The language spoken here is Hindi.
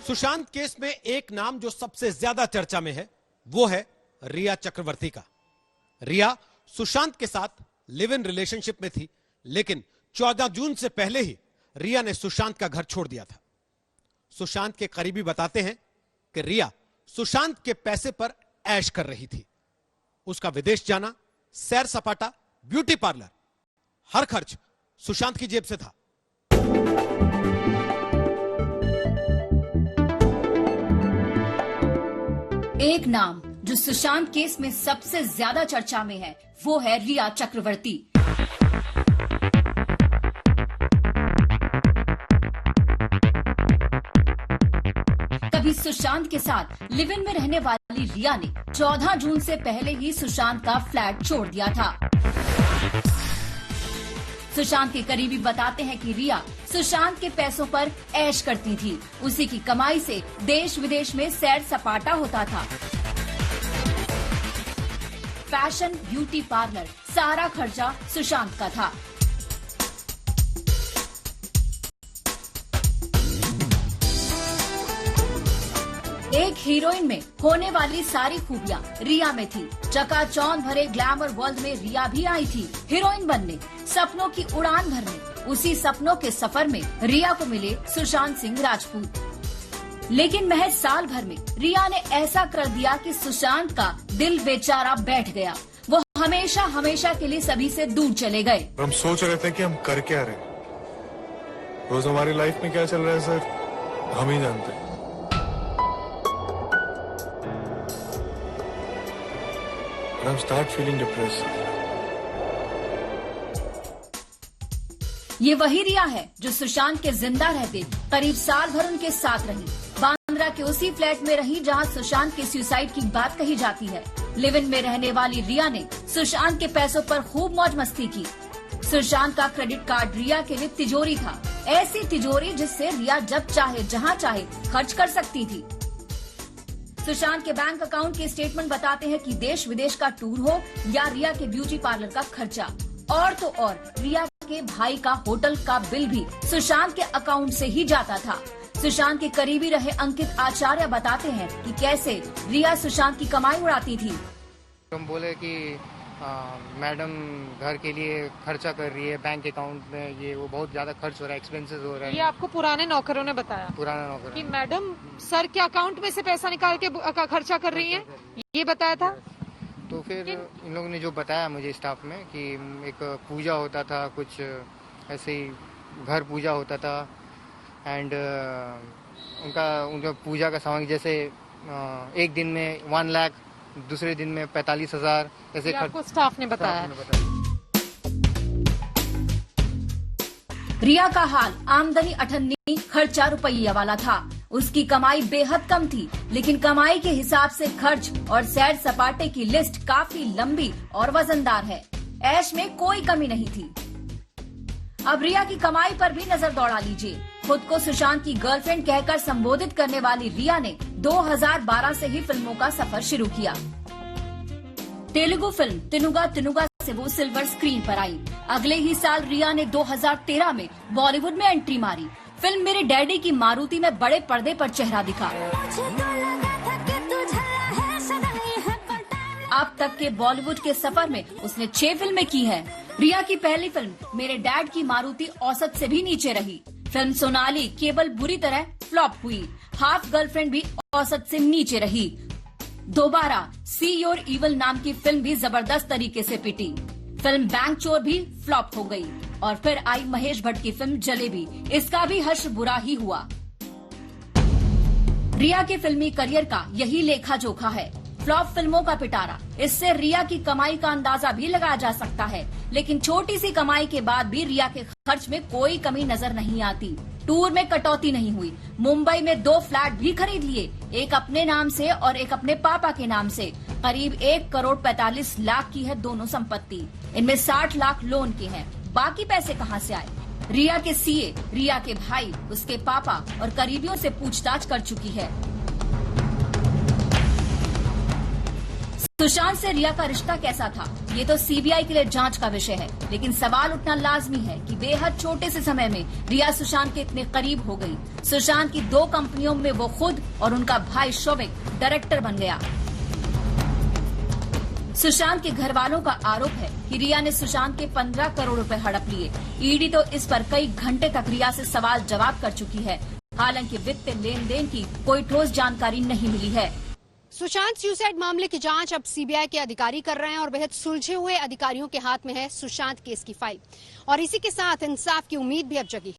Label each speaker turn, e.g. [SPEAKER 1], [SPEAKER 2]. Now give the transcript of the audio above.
[SPEAKER 1] सुशांत केस में एक नाम जो सबसे ज्यादा चर्चा में है वो है रिया चक्रवर्ती का। रिया सुशांत के साथ लिव इन रिलेशनशिप में थी, लेकिन 14 जून से पहले ही रिया ने सुशांत का घर छोड़ दिया था। सुशांत के करीबी बताते हैं कि रिया सुशांत के पैसे पर ऐश कर रही थी। उसका विदेश जाना, सैर सपाटा, ब्यूटी पार्लर, हर खर्च सुशांत की जेब से था।
[SPEAKER 2] एक नाम जो सुशांत केस में सबसे ज्यादा चर्चा में है वो है रिया चक्रवर्ती। कभी सुशांत के साथ लिव इन में रहने वाली रिया ने 14 जून से पहले ही सुशांत का फ्लैट छोड़ दिया था। सुशांत के करीबी बताते हैं कि रिया सुशांत के पैसों पर ऐश करती थी। उसी की कमाई से देश विदेश में सैर सपाटा होता था। फैशन, ब्यूटी पार्लर, सारा खर्चा सुशांत का था। एक हीरोइन में होने वाली सारी खूबियां रिया में थी। चकाचौंध भरे ग्लैमर वर्ल्ड में रिया भी आई थी हीरोइन बनने, सपनों की उड़ान भरने। उसी सपनों के सफर में रिया को मिले सुशांत सिंह राजपूत। लेकिन महज साल भर में रिया ने ऐसा कर दिया कि सुशांत का दिल बेचारा बैठ गया। वो हमेशा हमेशा के लिए सभी से दूर चले गए।
[SPEAKER 3] हम सोच रहे थे कि हम कर क्या रहे, रोज हमारी लाइफ में क्या चल रहा है सर हम ही जानते हैं। I'm start feeling depressed.
[SPEAKER 2] ये वही रिया है जो सुशांत के जिंदा रहते करीब साल भर उनके साथ रही। बांद्रा के उसी फ्लैट में रही जहां सुशांत के सुसाइड की बात कही जाती है। लिव इन में रहने वाली रिया ने सुशांत के पैसों पर खूब मौज मस्ती की। सुशांत का क्रेडिट कार्ड रिया के लिए तिजोरी था, ऐसी तिजोरी जिससे रिया जब चाहे जहां चाहे खर्च कर सकती थी। सुशांत के बैंक अकाउंट के स्टेटमेंट बताते हैं कि देश विदेश का टूर हो या रिया के ब्यूटी पार्लर का खर्चा, और तो और रिया के भाई का होटल का बिल भी सुशांत के अकाउंट से ही जाता था। सुशांत के करीबी रहे अंकित आचार्य बताते हैं कि कैसे रिया सुशांत की कमाई उड़ाती थी।
[SPEAKER 4] हम बोले कि मैडम घर के लिए खर्चा कर रही है, बैंक अकाउंट में ये वो बहुत ज्यादा खर्च हो रहा है, एक्सपेंसेस हो रहा है।
[SPEAKER 5] ये आपको पुराने नौकरों ने बताया?
[SPEAKER 4] पुराना नौकर
[SPEAKER 5] कि मैडम सर के अकाउंट में से पैसा निकाल के खर्चा कर रही हैं, ये बताया था।
[SPEAKER 4] तो फिर इन लोगों ने जो बताया मुझे स्टाफ में कि एक पूजा होता था, कुछ ऐसे ही घर पूजा होता था, एंड उनका पूजा का सामान जैसे एक दिन में 1 लाख, दूसरे दिन में 45,000 ऐसे
[SPEAKER 5] आपको स्टाफ ने बताया।
[SPEAKER 2] रिया का हाल आमदनी अठन्नी, खर्चा रुपया वाला था। उसकी कमाई बेहद कम थी, लेकिन कमाई के हिसाब से खर्च और सैर सपाटे की लिस्ट काफी लंबी और वजनदार है। ऐश में कोई कमी नहीं थी। अब रिया की कमाई पर भी नजर दौड़ा लीजिए। खुद को सुशांत की गर्लफ्रेंड कहकर संबोधित करने वाली रिया ने 2012 से ही फिल्मों का सफर शुरू किया। तेलुगु फिल्म तिनुगा तिनुगा से वो सिल्वर स्क्रीन पर आई। अगले ही साल रिया ने 2013 में बॉलीवुड में एंट्री मारी। फिल्म मेरे डैडी की मारुति में बड़े पर्दे पर चेहरा दिखा। अब तक के बॉलीवुड के सफर में उसने 6 फिल्में की हैं। रिया की पहली फिल्म मेरे डैड की मारुति औसत से भी नीचे रही। फिल्म सोनाली केवल बुरी तरह फ्लॉप हुई। हाफ गर्लफ्रेंड भी औसत से नीचे रही। दोबारा सी योर इवल नाम की फिल्म भी जबरदस्त तरीके से पिटी। फिल्म बैंक चोर भी फ्लॉप हो गई। और फिर आई महेश भट्ट की फिल्म जलेबी, इसका भी हश्र बुरा ही हुआ। रिया के फिल्मी करियर का यही लेखा जोखा है, फ्लॉप फिल्मों का पिटारा। इससे रिया की कमाई का अंदाजा भी लगाया जा सकता है, लेकिन छोटी सी कमाई के बाद भी रिया के खर्च में कोई कमी नजर नहीं आती। टूर में कटौती नहीं हुई। मुंबई में 2 फ्लैट भी खरीद लिए, एक अपने नाम से और एक अपने पापा के नाम से। करीब 1 करोड़ 45 लाख की है दोनों संपत्ति। इनमें 60 लाख लोन के हैं। बाकी पैसे कहां से आए? रिया के सीए, रिया के भाई, उसके पापा और करीबियों से पूछताछ कर चुकी है। सुशांत से रिया का रिश्ता कैसा था, ये तो सीबीआई के लिए जांच का विषय है, लेकिन सवाल उठना लाजमी है कि बेहद छोटे से समय में रिया सुशांत के इतने करीब हो गई। सुशांत की 2 कंपनियों में वो खुद और उनका भाई शोविक डायरेक्टर बन गया। सुशांत के घर वालों का आरोप है कि रिया ने सुशांत के 15 करोड़ रुपए हड़प लिए। ईडी तो इस पर कई घंटे तक रिया से सवाल जवाब कर चुकी है। हालांकि वित्तीय लेन देन की कोई ठोस जानकारी नहीं मिली है।
[SPEAKER 6] सुशांत सुसाइड मामले की जांच अब सीबीआई के अधिकारी कर रहे हैं और बेहद सुलझे हुए अधिकारियों के हाथ में है सुशांत केस की फाइल, और इसी के साथ इंसाफ की उम्मीद भी अब जगी।